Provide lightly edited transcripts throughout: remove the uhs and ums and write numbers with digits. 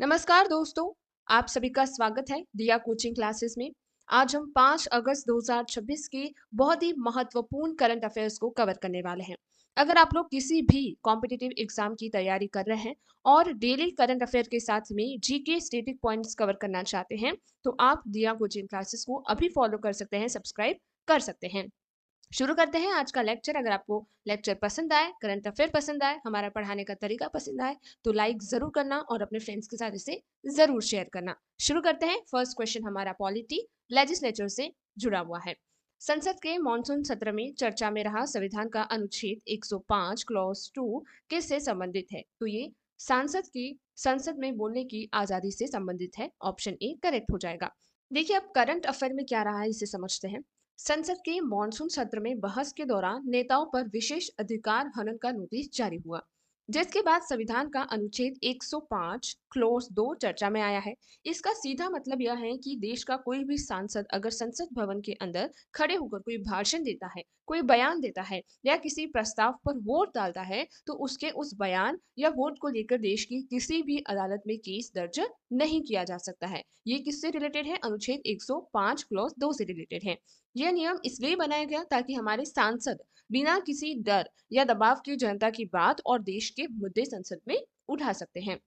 नमस्कार दोस्तों, आप सभी का स्वागत है दिया कोचिंग क्लासेस में। आज हम 5 अगस्त 2026 की बहुत ही महत्वपूर्ण करंट अफेयर्स को कवर करने वाले हैं। अगर आप लोग किसी भी कॉम्पिटिटिव एग्जाम की तैयारी कर रहे हैं और डेली करंट अफेयर के साथ में जीके स्टैटिक पॉइंट्स कवर करना चाहते हैं, तो आप दिया कोचिंग क्लासेस को अभी फॉलो कर सकते हैं, सब्सक्राइब कर सकते हैं। शुरू करते हैं आज का लेक्चर। अगर आपको लेक्चर पसंद आए, करंट अफेयर पसंद आए, हमारा पढ़ाने का तरीका पसंद आए, तो लाइक जरूर करना और अपने फ्रेंड्स के साथ इसे जरूर शेयर करना। शुरू करते हैं। फर्स्ट क्वेश्चन हमारा पॉलिटी लेजिस्लेचर से जुड़ा हुआ है। संसद के मॉनसून सत्र में चर्चा में रहा संविधान का अनुच्छेद 105 क्लॉज 2 किससे संबंधित है? तो ये सांसद की संसद में बोलने की आजादी से संबंधित है। ऑप्शन ए करेक्ट हो जाएगा। देखिए, अब करंट अफेयर में क्या रहा है इसे समझते हैं। संसद के मॉनसून सत्र में बहस के दौरान नेताओं पर विशेष अधिकार हनन का नोटिस जारी हुआ, जिसके बाद संविधान का अनुच्छेद 105 क्लोज 2 चर्चा में आया है। इसका सीधा मतलब यह है कि देश का कोई भी सांसद अगर संसद भवन के अंदर खड़े होकर कोई भाषण देता है, कोई बयान देता है या किसी प्रस्ताव पर वोट डालता है, तो उसके उस बयान या वोट को लेकर देश की किसी भी अदालत में केस दर्ज नहीं किया जा सकता है। ये किससे रिलेटेड है? अनुच्छेद 105 क्लॉज 2 से रिलेटेड है। यह नियम इसलिए बनाया गया ताकि हमारे सांसद बिना किसी डर या दबाव के जनता की बात और देश के मुद्दे संसद में उठा सकते हैं।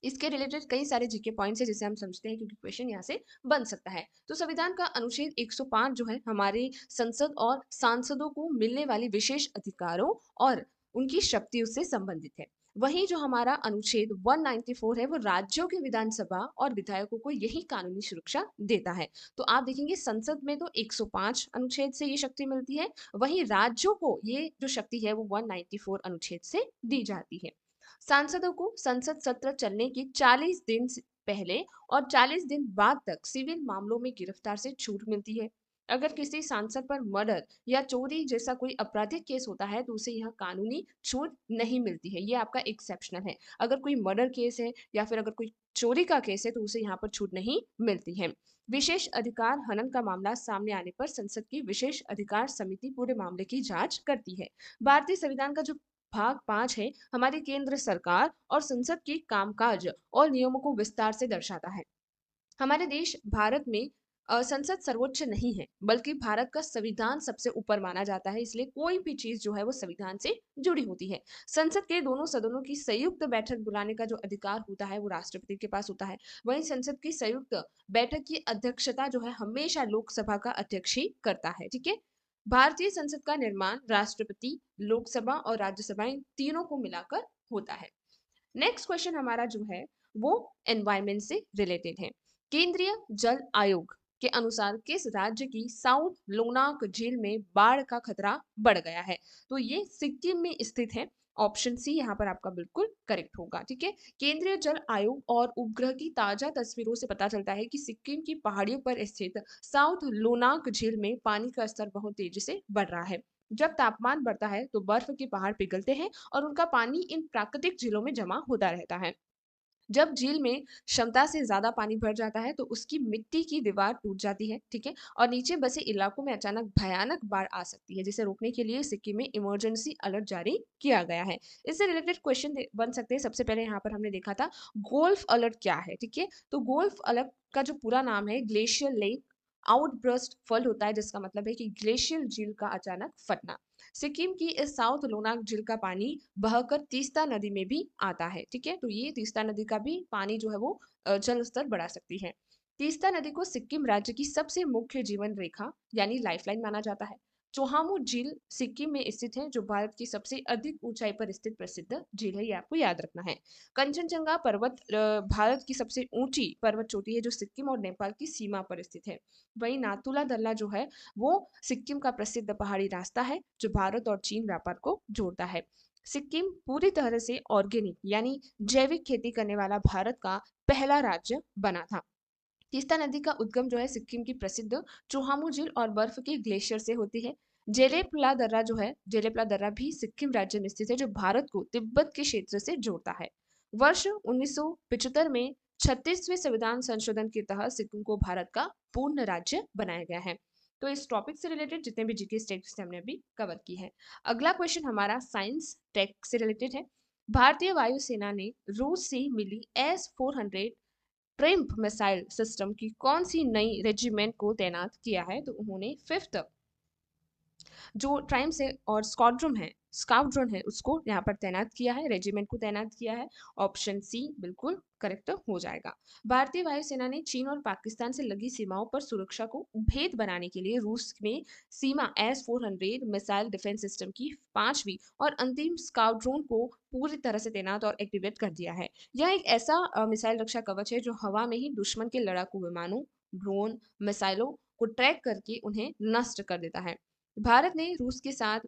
इसके रिलेटेड कई सारे जीके पॉइंट्स है जिसे हम समझते हैं, क्योंकि क्वेश्चन यहाँ से बन सकता है। तो संविधान का अनुच्छेद 105 जो है हमारे संसद और सांसदों को मिलने वाली विशेष अधिकारों और उनकी शक्तियों से संबंधित है। वहीं जो हमारा अनुच्छेद 194 है वो राज्यों के विधानसभा और विधायकों को यही कानूनी सुरक्षा देता है। तो आप देखेंगे संसद में तो 105 अनुच्छेद से ये शक्ति मिलती है, वहीं राज्यों को ये जो शक्ति है वो 194 अनुच्छेद से दी जाती है। सांसदों को संसद सत्र चलने के 40 दिन पहले और 40 दिन बाद तक सिविल मामलों में गिरफ्तार से छूट मिलती है। अगर किसी सांसद पर मर्डर या चोरी जैसा कोई आपराधिक केस होता है तो उसे यह कानूनी छूट नहीं मिलती है। ये आपका एक्सेप्शनल है। अगर कोई मर्डर केस है या फिर अगर कोई चोरी का केस है तो उसे यहाँ पर छूट नहीं मिलती है। विशेष अधिकार हनन का मामला सामने आने पर संसद की विशेष अधिकार समिति पूरे मामले की जांच करती है। भारतीय संविधान का जो भाग 5 है हमारी केंद्र सरकार और संसद के कामकाज और नियमों को विस्तार से दर्शाता है। हमारे देश भारत में संसद सर्वोच्च नहीं है, बल्कि भारत का संविधान सबसे ऊपर माना जाता है। इसलिए कोई भी चीज जो है वो संविधान से जुड़ी होती है। संसद के दोनों सदनों की संयुक्त बैठक बुलाने का जो अधिकार होता है वो राष्ट्रपति के पास होता है। वहीं संसद की संयुक्त बैठक की अध्यक्षता जो है हमेशा लोकसभा का अध्यक्ष ही करता है। ठीक है। भारतीय संसद का निर्माण राष्ट्रपति, लोकसभा और राज्यसभाएं तीनों को मिलाकर होता है। नेक्स्ट क्वेश्चन हमारा जो है वो एनवायरमेंट से रिलेटेड है। केंद्रीय जल आयोग के अनुसार किस राज्य की साउथ लोनाक झील में बाढ़ का खतरा बढ़ गया है? तो ये सिक्किम में स्थित है। ऑप्शन सी यहाँ पर आपका बिल्कुल करेक्ट होगा। ठीक है। केंद्रीय जल आयोग और उपग्रह की ताजा तस्वीरों से पता चलता है कि सिक्किम की पहाड़ियों पर स्थित साउथ लोनाक झील में पानी का स्तर बहुत तेजी से बढ़ रहा है। जब तापमान बढ़ता है तो बर्फ के पहाड़ पिघलते हैं और उनका पानी इन प्राकृतिक झीलों में जमा होता रहता है। जब झील में क्षमता से ज्यादा पानी भर जाता है तो उसकी मिट्टी की दीवार टूट जाती है। ठीक है। और नीचे बसे इलाकों में अचानक भयानक बाढ़ आ सकती है, जिसे रोकने के लिए सिक्किम में इमरजेंसी अलर्ट जारी किया गया है। इससे रिलेटेड क्वेश्चन बन सकते हैं। सबसे पहले यहाँ पर हमने देखा था गोल्फ अलर्ट क्या है। ठीक है। तो गोल्फ अलर्ट का जो पूरा नाम है ग्लेशियर लेक आउटब्रस्ट फल होता है, जिसका मतलब है कि ग्लेशियर झील का अचानक फटना। सिक्किम की इस साउथ लोनाक झील का पानी बहकर तीस्ता नदी में भी आता है। ठीक है। तो ये तीस्ता नदी का भी पानी जो है वो जल स्तर बढ़ा सकती है। तीस्ता नदी को सिक्किम राज्य की सबसे मुख्य जीवन रेखा यानी लाइफलाइन माना जाता है। चोहामू झील सिक्किम में स्थित है, जो भारत की सबसे अधिक ऊंचाई पर स्थित प्रसिद्ध झील है। ये आपको याद रखना है। कंचनजंगा पर्वत भारत की सबसे ऊंची पर्वत चोटी है, जो सिक्किम और नेपाल की सीमा पर स्थित है। वहीं नाथुला दल्ला जो है वो सिक्किम का प्रसिद्ध पहाड़ी रास्ता है, जो भारत और चीन व्यापार को जोड़ता है। सिक्किम पूरी तरह से ऑर्गेनिक यानी जैविक खेती करने वाला भारत का पहला राज्य बना था। तीस्ता नदी का उद्गम जो है सिक्किम की प्रसिद्ध चोहामू झील और बर्फ के ग्लेशियर से होती है। जेलेपला दर्रा जो है, जेलेपला दर्रा भी सिक्किम राज्य में स्थित है, जो भारत को तिब्बत के क्षेत्र से जोड़ता है। वर्ष 1975 में 36वें संविधान संशोधन के तहत सिक्किम को भारत का पूर्ण राज्य बनाया गया है। तो इस टॉपिक से रिलेटेड जितने भी जीके स्टेट्स हमने अभी कवर की है। अगला क्वेश्चन हमारा साइंस टेक से रिलेटेड है। भारतीय वायुसेना ने रूस से मिली S-400 ट्रिम्प मिसाइल सिस्टम की कौन सी नई रेजिमेंट को तैनात किया है? तो उन्होंने फिफ्थ जो ट्राइम्स है और स्क्वाड्रन है उसको यहाँ पर तैनात किया है, रेजिमेंट को तैनात किया है। ऑप्शन सी बिल्कुल करेक्ट हो जाएगा। भारतीय वायुसेना ने चीन और पाकिस्तान से लगी सीमाओं पर सुरक्षा को भेद बनाने के लिए रूस में सीमा S-400 मिसाइल डिफेंस सिस्टम की पांचवी और अंतिम स्क्वाड्रन को पूरी तरह से तैनात और एक्टिवेट कर दिया है। यह एक ऐसा मिसाइल रक्षा कवच है जो हवा में ही दुश्मन के लड़ाकू विमानों, ड्रोन, मिसाइलों को ट्रैक करके उन्हें नष्ट कर देता है। भारत ने रूस के साथ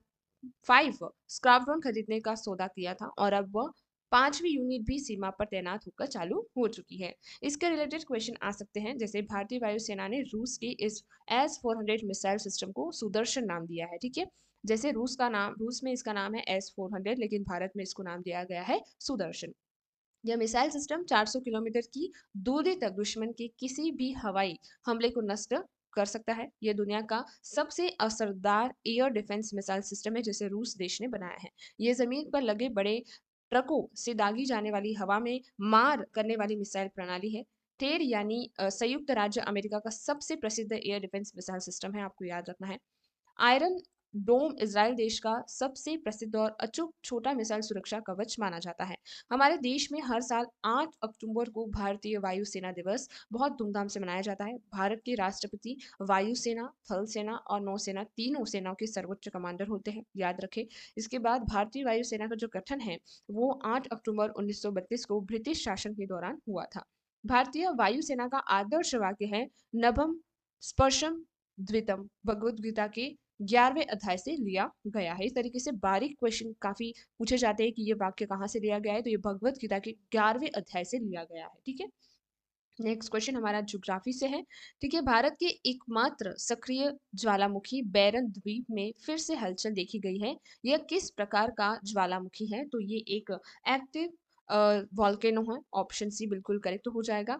5 स्क्वाड्रन खरीदने का सौदा किया था और अब वह पांचवी यूनिट भी सीमा पर तैनात होकर चालू हो चुकी है। इसके रिलेटेड क्वेश्चन आ सकते हैं, जैसे भारतीय वायुसेना ने रूस के इस S-400 मिसाइल सिस्टम को सुदर्शन नाम दिया है। ठीक है, जैसे रूस में इसका नाम है S-400, लेकिन भारत में इसको नाम दिया गया है सुदर्शन। यह मिसाइल सिस्टम 400 किलोमीटर की दूरी तक दुश्मन के किसी भी हवाई हमले को नष्ट कर सकता है। यह दुनिया का सबसे असरदार एयर डिफेंस मिसाइल सिस्टम है जिसे रूस देश ने बनाया है। यह जमीन पर लगे बड़े ट्रकों से दागी जाने वाली हवा में मार करने वाली मिसाइल प्रणाली है। टेर यानी संयुक्त राज्य अमेरिका का सबसे प्रसिद्ध एयर डिफेंस मिसाइल सिस्टम है, आपको याद रखना है। आयरन डोम इज़राइल देश का सबसे प्रसिद्ध और अचूक छोटा मिसाइल सुरक्षा कवच माना जाता है। हमारे देश में हर साल 8 अक्टूबर को भारतीय वायुसेना दिवस बहुत धूमधाम से मनाया जाता है। भारत के राष्ट्रपति वायुसेना, थल सेना और नौसेना तीनों सेनाओं के सर्वोच्च कमांडर होते हैं, याद रखें। इसके बाद भारतीय वायुसेना का जो गठन है वो 8 अक्टूबर 1932 को ब्रिटिश शासन के दौरान हुआ था। भारतीय वायुसेना का आदर्श वाक्य है नभम स्पर्शम द्वितम, भगवत गीता के 11वें अध्याय से लिया गया है। इस तरीके से बारीक क्वेश्चन काफी पूछे जाते हैं कि ये वाक्य कहाँ से लिया गया है, तो ये भगवत गीता के 11वें अध्याय से लिया गया है। ठीक है, नेक्स्ट क्वेश्चन हमारा ज्योग्राफी से है। ठीक है, भारत के एकमात्र सक्रिय ज्वालामुखी बैरन द्वीप में फिर से हलचल देखी गई है। यह किस प्रकार का ज्वालामुखी है? तो ये एक एक्टिव वॉल्केनो है। ऑप्शन सी बिल्कुल करेक्ट हो जाएगा।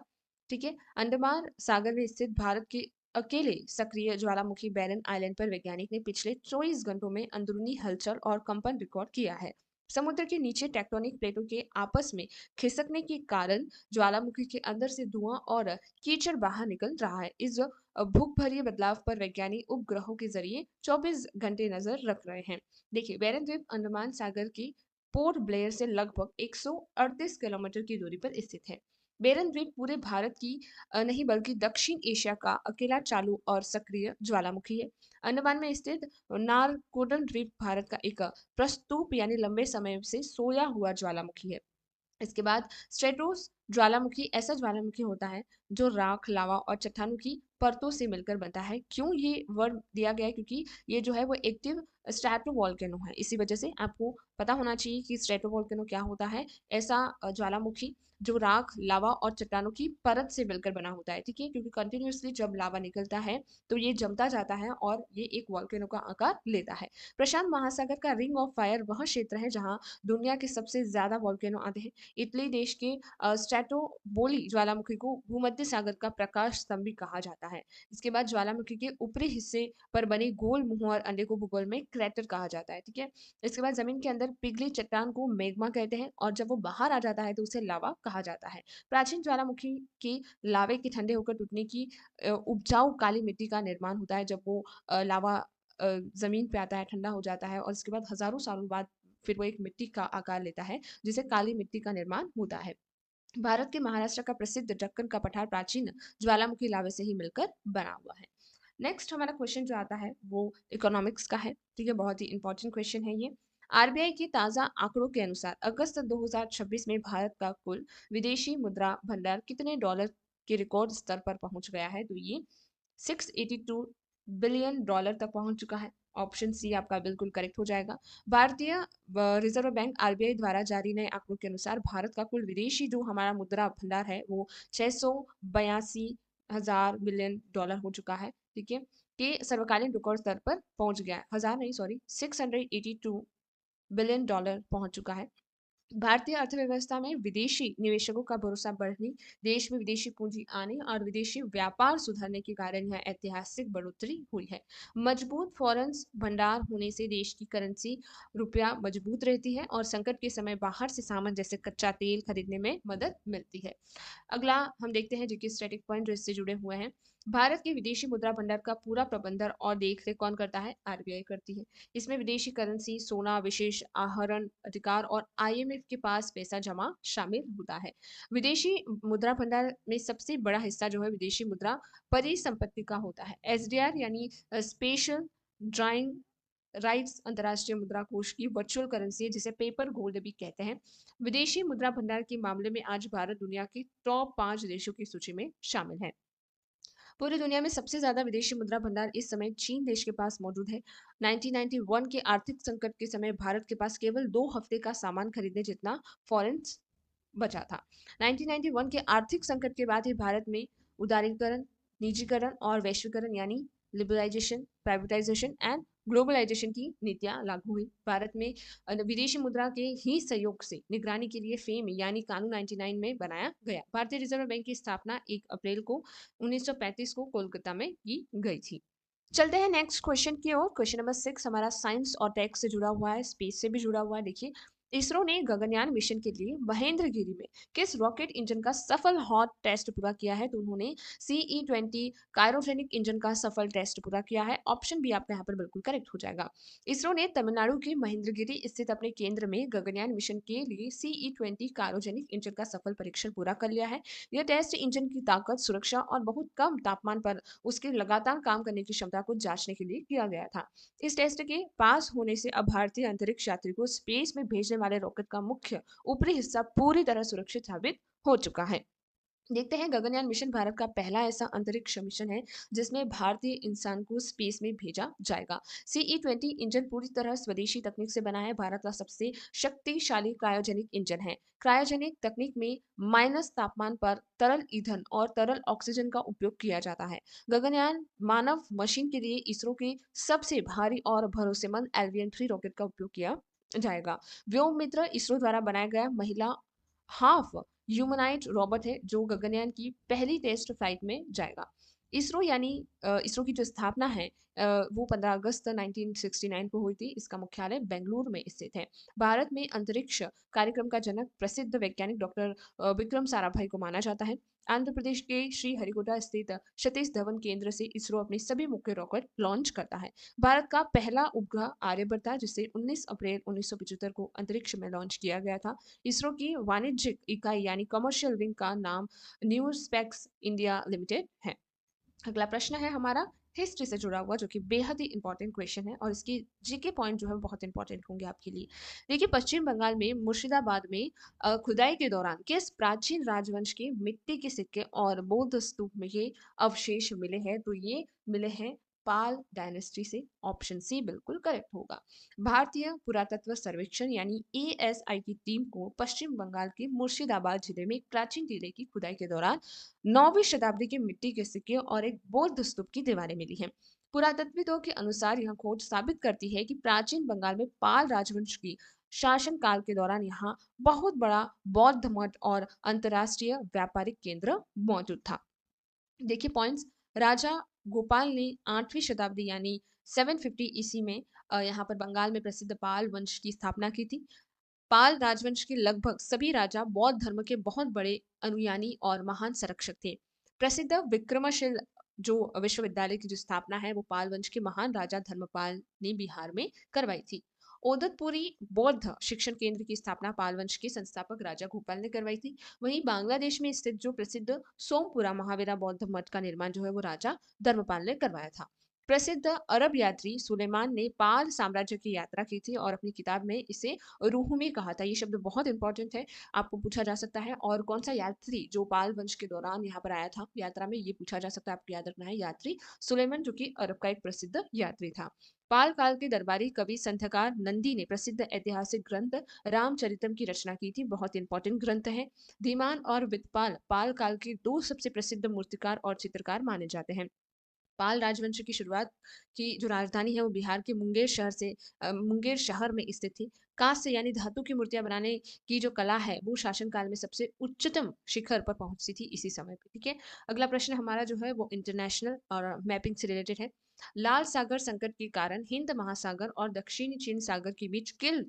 ठीक है, अंडमान सागर में स्थित भारत के अकेले सक्रिय ज्वालामुखी बैरन आइलैंड पर वैज्ञानिक ने पिछले 24 घंटों में अंदरूनी हलचल और कंपन रिकॉर्ड किया है। समुद्र के नीचे टेक्टोनिक प्लेटों के आपस में खिसकने के कारण ज्वालामुखी के अंदर से धुआं और कीचड़ बाहर निकल रहा है। इस भूखभरी बदलाव पर वैज्ञानिक उपग्रहों के जरिए 24 घंटे नजर रख रहे हैं। देखिए, बैरन द्वीप अंडमान सागर की पोर्ट ब्लेयर से लगभग 138 किलोमीटर की दूरी पर स्थित है। बेरन द्वीप पूरे भारत की नहीं बल्कि दक्षिण एशिया का अकेला चालू और सक्रिय ज्वालामुखी है। अंडमान में स्थित नारकोडन द्वीप भारत का एक प्रस्तूप यानी लंबे समय से सोया हुआ ज्वालामुखी है। इसके बाद स्ट्रेटोस ज्वालामुखी ऐसा ज्वालामुखी होता है जो राख, लावा और चट्टानों की परतों से मिलकर बनता है। क्यों ये वर्ड दिया गया है? क्योंकि ये जो है वो एक्टिव स्ट्रेटोवोल्केनो है। इसी वजह से आपको पता होना चाहिए कि स्ट्रेटोवोल्केनो क्या होता है। ऐसा ज्वालामुखी जो राख, लावा और चट्टानों की परत से मिलकर बना होता है। ठीक है, क्योंकि कंटिन्यूअसली जब लावा निकलता है तो ये जमता जाता है और ये एक वॉल्केनो का आकार लेता है। प्रशांत महासागर का रिंग ऑफ फायर वह क्षेत्र है जहाँ दुनिया के सबसे ज्यादा वॉल्केनो आते हैं। इटली देश के स्ट्रेटोबोली ज्वालामुखी को भूमध्य सागर का प्रकाश स्तंभ भी कहा जाता है। इसके बाद ज्वालामुखी के ऊपरी हिस्से पर बने गोल मुंह और अंडे को भूगोल में क्रैटर कहा जाता है। ठीक है, इसके बाद जमीन के अंदर पिघली चट्टान को मैग्मा कहते हैं और जब वो बाहर आ जाता है तो उसे लावा कहा जाता है। प्राचीन ज्वालामुखी के लावे के ठंडे होकर टूटने की उपजाऊ काली मिट्टी का निर्माण होता है। जब वो लावा जमीन पे आता है, ठंडा हो जाता है और इसके बाद हजारों सालों बाद फिर वो एक मिट्टी का आकार लेता है जिसे काली मिट्टी का निर्माण होता है। भारत के महाराष्ट्र का प्रसिद्ध दक्कन का पठार प्राचीन ज्वालामुखी लावे से ही मिलकर बना हुआ है। नेक्स्ट हमारा क्वेश्चन जो आता है वो इकोनॉमिक्स का है। ठीक है, बहुत ही इंपॉर्टेंट क्वेश्चन है ये। आरबीआई के ताजा आंकड़ों के अनुसार अगस्त 2026 में भारत का कुल विदेशी मुद्रा भंडार कितने डॉलर के रिकॉर्ड स्तर पर पहुंच गया है? तो ये 682 बिलियन डॉलर तक पहुंच चुका है। ऑप्शन सी आपका बिल्कुल करेक्ट हो जाएगा। भारतीय रिजर्व बैंक आरबीआई द्वारा जारी नए आंकड़ों के अनुसार भारत का कुल विदेशी जो हमारा मुद्रा भंडार है वो 682 हजार बिलियन डॉलर हो चुका है। ठीक है, के सर्वकालीन रिकॉर्ड स्तर पर पहुंच गया है। हजार नहीं, सॉरी, 682 बिलियन डॉलर पहुंच चुका है। भारतीय अर्थव्यवस्था में विदेशी निवेशकों का भरोसा बढ़ने, देश में विदेशी पूंजी आने और विदेशी व्यापार सुधरने के कारण यह ऐतिहासिक बढ़ोतरी हुई है। मजबूत फॉरेन भंडार होने से देश की करेंसी रुपया मजबूत रहती है और संकट के समय बाहर से सामान जैसे कच्चा तेल खरीदने में मदद मिलती है। अगला हम देखते हैं जो कि स्टैटिक पॉइंट जो इससे जुड़े हुए हैं। भारत के विदेशी मुद्रा भंडार का पूरा प्रबंधन और देखरेख कौन करता है? आरबीआई करती है। इसमें विदेशी करेंसी, सोना, विशेष आहरण अधिकार और आईएमएफ के पास पैसा जमा शामिल होता है। विदेशी मुद्रा भंडार में सबसे बड़ा हिस्सा जो है विदेशी मुद्रा परिसंपत्ति का होता है। एसडीआर यानी स्पेशल ड्राइंग राइट्स अंतर्राष्ट्रीय मुद्रा कोष की वर्चुअल करेंसी है जिसे पेपर गोल्ड भी कहते हैं। विदेशी मुद्रा भंडार के मामले में आज भारत दुनिया के टॉप 5 देशों की सूची में शामिल है। पूरी दुनिया में सबसे ज्यादा विदेशी मुद्रा भंडार इस समय चीन देश के पास मौजूद है। 1991 के आर्थिक संकट के समय भारत के पास केवल 2 हफ्ते का सामान खरीदने जितना फॉरेन बचा था। 1991 के आर्थिक संकट के बाद ही भारत में उदारीकरण, निजीकरण और वैश्वीकरण यानी लिबरलाइजेशन, प्राइवेटाइजेशन एंड ग्लोबलाइजेशन की नीतियां लागू हुई। भारत में विदेशी मुद्रा के ही सहयोग से निगरानी के लिए फेम यानी कानून 99 में बनाया गया। भारतीय रिजर्व बैंक की स्थापना 1 अप्रैल को 1935 को कोलकाता में की गई थी। चलते हैं नेक्स्ट क्वेश्चन की ओर। क्वेश्चन नंबर 6 हमारा साइंस और टेक से जुड़ा हुआ है, स्पेस से भी जुड़ा हुआ है। देखिए, इसरो ने गगनयान मिशन के लिए महेंद्रगिरी में किस रॉकेट इंजन का सफल हॉट टेस्ट पूरा किया है? तो उन्होंने CE-20 कायरोजेनिक इंजन का सफल टेस्ट पूरा किया है। ऑप्शन बी आपका यहाँ पर बिल्कुल करेक्ट हो जाएगा। इसरो ने तमिलनाडु के महेंद्रगिरी स्थित अपने केंद्र में गगनयान मिशन के लिए CE-20 कायरोजेनिक इंजन का सफल परीक्षण पूरा कर लिया है। यह टेस्ट इंजन की ताकत, सुरक्षा और बहुत कम तापमान पर उसके लगातार काम करने की क्षमता को जांचने के लिए किया गया था। इस टेस्ट के पास होने से अब भारतीय अंतरिक्ष यात्री को स्पेस में भेजने वाले रॉकेट का मुख्य ऊपरी हिस्सा पूरी तरह सुरक्षित साबित हो चुका है। देखते हैं, गगनयान मिशन भारत का पहला ऐसा अंतरिक्ष मिशन है जिसमें भारतीय इंसान को स्पेस में भेजा जाएगा। CE-20 इंजन पूरी तरह स्वदेशी तकनीक से बना है। भारत का सबसे शक्तिशाली क्रायोजेनिक इंजन है। क्रायोजेनिक तकनीक में माइनस तापमान पर तरल ईंधन और तरल ऑक्सीजन का उपयोग किया जाता है। गगनयान मानव मशीन के लिए इसरो के सबसे भारी और भरोसेमंद एल्वियन 3 रॉकेट का उपयोग किया जाएगा। व्योम मित्र इसरो द्वारा बनाया गया महिला हाफ ह्यूमनाइट रोबोट है जो गगनयान की पहली टेस्ट फ्लाइट में जाएगा। इसरो यानी इसरो की जो स्थापना है वो 15 अगस्त 1969 को हुई थी। इसका मुख्यालय बेंगलुरु में स्थित है। भारत में अंतरिक्ष कार्यक्रम का जनक प्रसिद्ध वैज्ञानिक डॉक्टर विक्रम साराभाई को माना जाता है। आंध्र प्रदेश के श्रीहरिकोटा स्थित सतीश धवन केंद्र से इसरो अपने सभी मुख्य रॉकेट लॉन्च करता है। भारत का पहला उपग्रह आर्यभट्ट था जिसे 19 अप्रैल 1975 को अंतरिक्ष में लॉन्च किया गया था। इसरो की वाणिज्यिक इकाई यानी कमर्शियल विंग का नाम न्यू स्पेक्स इंडिया लिमिटेड है। अगला प्रश्न है हमारा हिस्ट्री से जुड़ा हुआ जो कि बेहद ही इंपॉर्टेंट क्वेश्चन है और इसकी जीके पॉइंट जो है बहुत इंपॉर्टेंट होंगे आपके लिए। देखिए, पश्चिम बंगाल में मुर्शिदाबाद में खुदाई के दौरान किस प्राचीन राजवंश के मिट्टी के सिक्के और बौद्ध स्तूप में ये अवशेष मिले हैं? तो ये मिले हैं पाल डायनेस्टी से। ऑप्शन सी बिल्कुल करेक्ट होगा। भारतीय पुरातत्व सर्वेक्षण यानी ASI की टीम को पश्चिम बंगाल के मुर्शिदाबाद जिले में एक प्राचीन टीले की खुदाई के दौरान 9वीं शताब्दी के मिट्टी के सिक्के और एक बौद्ध स्तूप की दीवारें मिली हैं। पुरातत्वविदों के अनुसार यह खोज साबित करती है कि प्राचीन बंगाल में पाल राजवंश की शासन काल के दौरान यहाँ बहुत बड़ा बौद्ध मठ और अंतरराष्ट्रीय व्यापारिक केंद्र मौजूद था। देखिए पॉइंट्स, राजा गोपाल ने 8वीं शताब्दी यानी 750 ईसी में यहाँ पर बंगाल में प्रसिद्ध पाल वंश की स्थापना की थी। पाल राजवंश के लगभग सभी राजा बौद्ध धर्म के बहुत बड़े अनुयायी और महान संरक्षक थे। प्रसिद्ध विक्रमशिल जो विश्वविद्यालय की जो स्थापना है वो पाल वंश के महान राजा धर्मपाल ने बिहार में करवाई थी। ओदतपुरी बौद्ध शिक्षण केंद्र की स्थापना पाल वंश के संस्थापक राजा गोपाल ने करवाई थी। वहीं बांग्लादेश में स्थित जो प्रसिद्ध सोमपुरा महावीरा बौद्ध मठ का निर्माण जो है वो राजा धर्मपाल ने करवाया था। प्रसिद्ध अरब यात्री सुलेमान ने पाल साम्राज्य की यात्रा की थी और अपनी किताब में इसे रूह में कहा था। ये शब्द बहुत इंपॉर्टेंट है, आपको पूछा जा सकता है। और कौन सा यात्री जो पाल वंश के दौरान यहाँ पर आया था यात्रा में, ये पूछा जा सकता है, आपको याद रखना है। यात्री सुलेमान जो कि अरब का एक प्रसिद्ध यात्री था। पाल काल के दरबारी कवि संथकार नंदी ने प्रसिद्ध ऐतिहासिक ग्रंथ रामचरितम की रचना की थी। बहुत इंपॉर्टेंट ग्रंथ है। धीमान और वितपाल पाल काल के 2 सबसे प्रसिद्ध मूर्तिकार और चित्रकार माने जाते हैं। पाल राजवंश की शुरुआत की जो राजधानी है वो बिहार के मुंगेर शहर में स्थित थी। कांस्य यानी धातु की मूर्तियां बनाने की जो कला है वो शासनकाल में सबसे उच्चतम शिखर पर पहुंचती थी इसी समय पे। ठीक है, अगला प्रश्न हमारा जो है वो इंटरनेशनल और मैपिंग से रिलेटेड है। लाल सागर संकट के कारण हिंद महासागर और दक्षिणी चीन सागर के बीच किल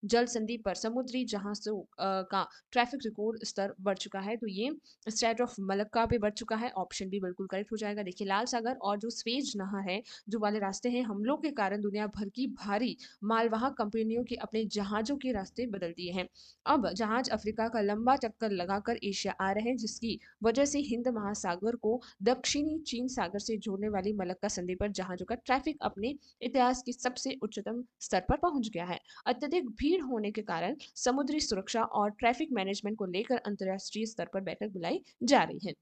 जल संधि पर समुद्री जहाजों का ट्रैफिक रिकॉर्ड स्तर बढ़ चुका है। तो ये स्ट्रेट ऑफ मलक्का पे बढ़ चुका है। ऑप्शन बी बिल्कुल करेक्ट हो जाएगा। देखिए, लाल सागर और जो स्वेज नहर है, जो वाले रास्ते हैं, हमलों के कारण दुनिया भर की भारी मालवाहक कंपनियों के अपने जहाजों के रास्ते बदल दिए हैं। अब जहाज अफ्रीका का लंबा चक्कर लगाकर एशिया आ रहे हैं, जिसकी वजह से हिंद महासागर को दक्षिणी चीन सागर से जोड़ने वाली मलक्का संधि पर जहाजों का ट्रैफिक अपने इतिहास की सबसे उच्चतम स्तर पर पहुंच गया है। अत्यधिक भीड़ होने के कारण समुद्री सुरक्षा और ट्रैफिक मैनेजमेंट को लेकर अंतर्राष्ट्रीय स्तर पर बैठक बुलाई जा रही है।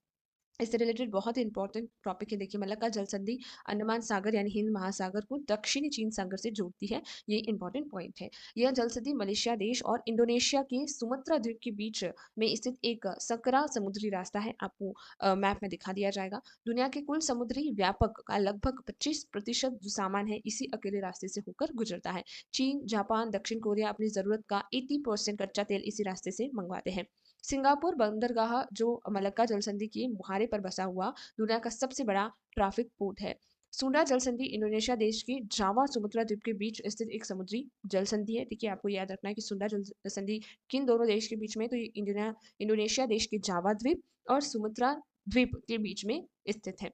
इससे रिलेटेड बहुत ही इंपॉर्टेंट टॉपिक है। देखिए, मलक्का जल संधि अंडमान सागर यानी हिंद महासागर को दक्षिणी चीन सागर से जोड़ती है। ये इंपॉर्टेंट पॉइंट है। यह जल संधि मलेशिया देश और इंडोनेशिया के सुमत्रा द्वीप के बीच में स्थित एक सकरा समुद्री रास्ता है। आपको मैप में दिखा दिया जाएगा। दुनिया के कुल समुद्री व्यापक का लगभग 25% जो सामान है इसी अकेले रास्ते से होकर गुजरता है। चीन, जापान, दक्षिण कोरिया अपनी जरूरत का 80% कच्चा तेल इसी रास्ते से मंगवाते हैं। सिंगापुर बंदरगाह जो मलक्का जलसंधि के मुहारे पर बसा हुआ दुनिया का सबसे बड़ा ट्रैफिक पोर्ट है। सुंडा जलसंधि इंडोनेशिया देश के जावा सुमत्रा द्वीप के बीच स्थित एक समुद्री जलसंधि है। देखिए, आपको याद रखना है कि सुंडा जलसंधि किन दोनों देश के बीच में, तो ये इंडोनेशिया देश के जावा द्वीप और सुमत्रा द्वीप के बीच में स्थित है।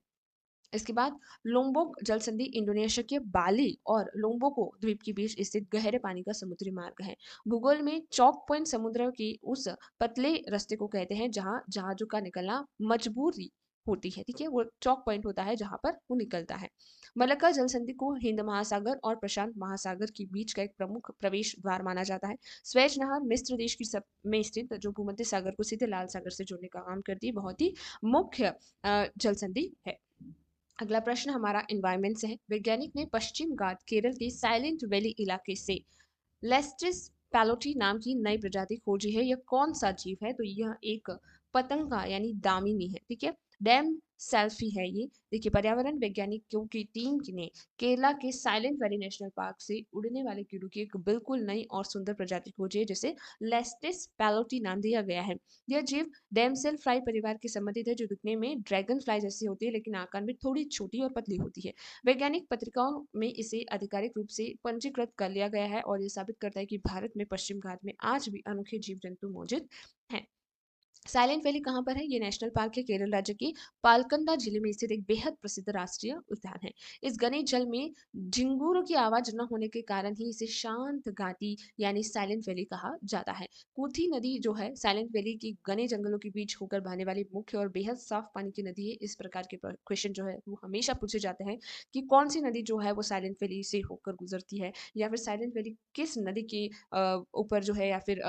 इसके बाद लोम्बोक जल संधि इंडोनेशिया के बाली और लोम्बोको द्वीप के बीच स्थित गहरे पानी का समुद्री मार्ग है। भूगोल में चौक पॉइंट समुद्र की उस पतले रास्ते को कहते हैं जहां जहाजों का निकलना मजबूरी होती है। ठीक है, वो चौक पॉइंट होता है जहां पर वो निकलता है। मलक्का जल संधि को हिंद महासागर और प्रशांत महासागर के बीच का एक प्रमुख प्रवेश द्वार माना जाता है। स्वेज नहर मिस्र देश की सब में स्थित जो भूमध्य सागर को सीधे लाल सागर से जोड़ने का काम करती है। बहुत ही मुख्य जल संधि है। अगला प्रश्न हमारा एनवायरमेंट से है। वैज्ञानिक ने पश्चिम घाट केरल के साइलेंट वैली इलाके से लेस्टिस पैलोटी नाम की नई प्रजाति खोजी है। यह कौन सा जीव है? तो यह एक पतंगा यानी दामिनी है। ठीक है, डैम सेल्फी है ये। देखिए, पर्यावरण वैज्ञानिकों की टीम ने केरला के साइलेंट वैली नेशनल पार्क से उड़ने वाले कीड़ों की एक बिल्कुल नई और सुंदर प्रजाति खोजी है जिसे लेस्टिस पैलोटी नाम दिया गया है। यह जीव डैमसेल फ्लाई परिवार के संबंधित है, जो दिखने में ड्रैगन फ्लाई जैसी होती है लेकिन आकार में थोड़ी छोटी और पतली होती है। वैज्ञानिक पत्रिकाओं में इसे आधिकारिक रूप से पंजीकृत कर लिया गया है और ये साबित करता है कि भारत में पश्चिम घाट में आज भी अनोखे जीव जंतु मौजूद हैं। साइलेंट वैली कहाँ पर है? ये नेशनल पार्क है केरल राज्य के पालकंदा जिले में स्थित एक बेहद प्रसिद्ध राष्ट्रीय उद्यान है। इस घने जल में झिंगुरों की आवाज न होने के कारण ही इसे शांत घाटी यानी साइलेंट वैली कहा जाता है। कुर्थी नदी जो है साइलेंट वैली की घने जंगलों के बीच होकर बहने वाली मुख्य और बेहद साफ पानी की नदी है। इस प्रकार के क्वेश्चन जो है वो हमेशा पूछे जाते हैं कि कौन सी नदी जो है वो साइलेंट वैली से होकर गुजरती है, या फिर साइलेंट वैली किस नदी के ऊपर जो है या फिर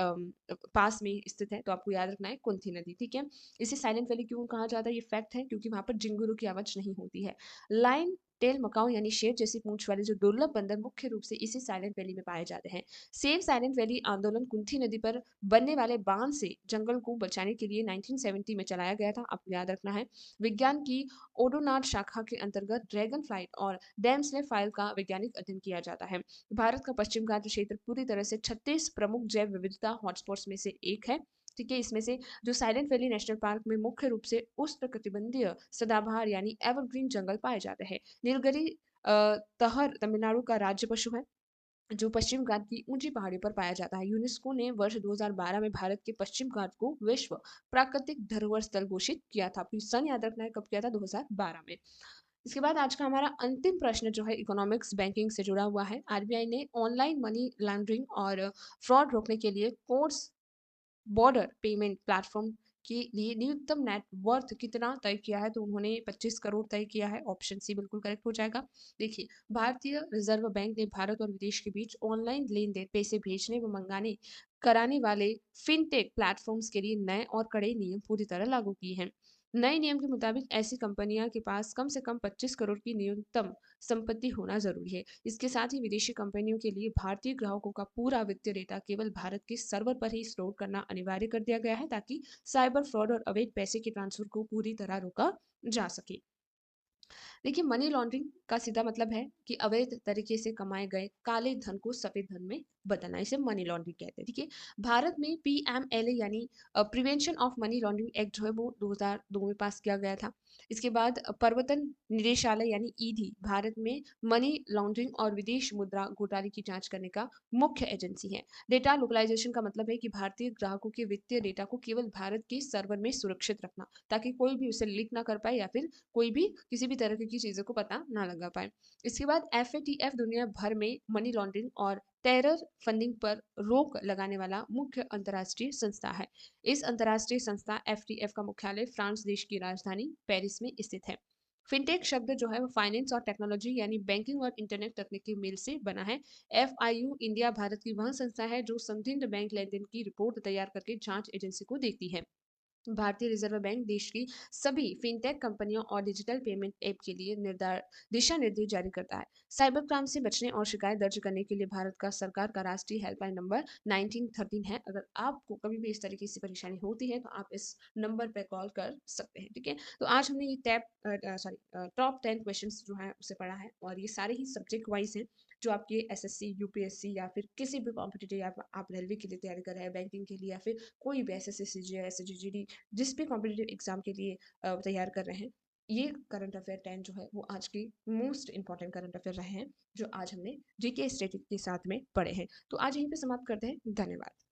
पास में स्थित है। तो आपको याद रखना है कुंती नदी। ठीक है, इसे साइलेंट वैली क्यों कहा जाता है? ये फैक्ट है क्योंकि वहां पर जिंगुरू की आवाज नहीं होती है। लाइन टेल मकाऊ यानी शेर जैसी पूंछ वाले जो दुर्लभ बंदर मुख्य रूप से इसी साइलेंट वैली में पाए जाते हैं। सेव साइलेंट वैली आंदोलन कुंती नदी पर बनने वाले बांध से जंगल को बचाने के लिए 1970 में चलाया गया था। आपको याद रखना है। विज्ञान की ओडोनाट शाखा के अंतर्गत ड्रैगन फ्लाइट और डैम्सले फाइल का वैज्ञानिक अध्ययन किया जाता है। भारत का पश्चिम घाट क्षेत्र पूरी तरह से 36 प्रमुख जैव विविधता हॉटस्पॉट्स में से एक है। ठीक है, इसमें से जो साइलेंट वैली नेशनल पार्क में मुख्य रूप से उष्णकटिबंधीय सदाबहार यानी एवरग्रीन जंगल पाए जाते हैं। नीलगिरी तहर तमिलनाडु का राज्य पशु है जो पश्चिम घाट की ऊंची पहाड़ियों पर पाया जाता है। यूनेस्को ने वर्ष 2012 में भारत के पश्चिम घाट को विश्व प्राकृतिक धरोहर स्थल घोषित किया था। आपको सन याद रखना है, कब किया था? 2012 में। इसके बाद आज का हमारा अंतिम प्रश्न जो है इकोनॉमिक्स बैंकिंग से जुड़ा हुआ है। आरबीआई ने ऑनलाइन मनी लॉन्ड्रिंग और फ्रॉड रोकने के लिए कोर्स बॉर्डर पेमेंट प्लेटफॉर्म के लिए न्यूनतम नेटवर्थ कितना तय किया है? तो उन्होंने 25 करोड़ तय किया है। ऑप्शन सी बिल्कुल करेक्ट हो जाएगा। देखिए, भारतीय रिजर्व बैंक ने भारत और विदेश के बीच ऑनलाइन लेन देन, पैसे भेजने व मंगाने कराने वाले फिनटेक प्लेटफॉर्म्स के लिए नए और कड़े नियम पूरी तरह लागू किए हैं। नए नियम के मुताबिक ऐसी कंपनियां के पास कम से कम 25 करोड़ की न्यूनतम संपत्ति होना जरूरी है। इसके साथ ही विदेशी कंपनियों के लिए भारतीय ग्राहकों का पूरा वित्तीय डेटा केवल भारत के सर्वर पर ही स्टोर करना अनिवार्य कर दिया गया है ताकि साइबर फ्रॉड और अवैध पैसे के ट्रांसफर को पूरी तरह रोका जा सके। देखिए, मनी लॉन्ड्रिंग का सीधा मतलब है कि अवैध तरीके से कमाए गए काले धन को सफेद धन में बदलना, इसे मनी लॉन्ड्रिंग कहते हैं। ठीक है, भारत में पीएमएलए यानी prevention of money laundering act जो है वो 2002 में पास किया गया था। इसके बाद प्रवर्तन निदेशालय यानी ईडी भारत में मनी लॉन्ड्रिंग और विदेश मुद्रा घोटाले की जांच करने का मुख्य एजेंसी है। डेटा लोकलाइजेशन का मतलब है कि भारतीय ग्राहकों के वित्तीय डेटा को केवल भारत के सर्वर में सुरक्षित रखना, ताकि कोई भी उसे लीक ना कर पाए या फिर कोई भी किसी भी तरह की चीज़ों को पता ना लगा पाए। इसके बाद एफएटीएफ दुनिया भर में मनी लॉन्ड्रिंग और टेरर फंडिंग पर रोक लगाने वाला मुख्य अंतर्राष्ट्रीय संस्था है। इस अंतर्राष्ट्रीय संस्था एफटीएफ का मुख्यालय फ्रांस देश की राजधानी पेरिस में स्थित है। फिनटेक शब्द जो है वो फाइनेंस और टेक्नोलॉजी यानी बैंकिंग और इंटरनेट तकनीकी मेल से बना है। एफआईयू इंडिया भारत की वह संस्था है जो संदिग्ध बैंक लेन देन की रिपोर्ट तैयार करके जांच एजेंसी को देती है। भारतीय रिजर्व बैंक देश की सभी फिनटेक कंपनियों और डिजिटल पेमेंट ऐप के लिए दिशा निर्देश जारी करता है। साइबर क्राइम से बचने और शिकायत दर्ज करने के लिए भारत का सरकार का राष्ट्रीय हेल्पलाइन नंबर 1913 है। अगर आपको कभी भी इस तरीके की परेशानी होती है तो आप इस नंबर पर कॉल कर सकते हैं। ठीक है, तो आज हमने ये टॉप 10 क्वेश्चन जो है उसे पढ़ा है और ये सारे ही सब्जेक्ट वाइज हैं जो आपके एसएससी यूपीएससी या फिर किसी भी कॉम्पिटिटिव या आप रेलवे के लिए तैयारी कर रहे हैं, बैंकिंग के लिए या फिर कोई भी एसएससी जीडी जिस भी कॉम्पिटिटिव एग्जाम के लिए तैयार कर रहे हैं, ये करंट अफेयर 10 जो है वो आज की मोस्ट इंपॉर्टेंट करंट अफेयर रहे हैं जो आज हमने जीके स्टैटिक के साथ में पढ़े हैं। तो आज यहीं पे समाप्त करते हैं। धन्यवाद।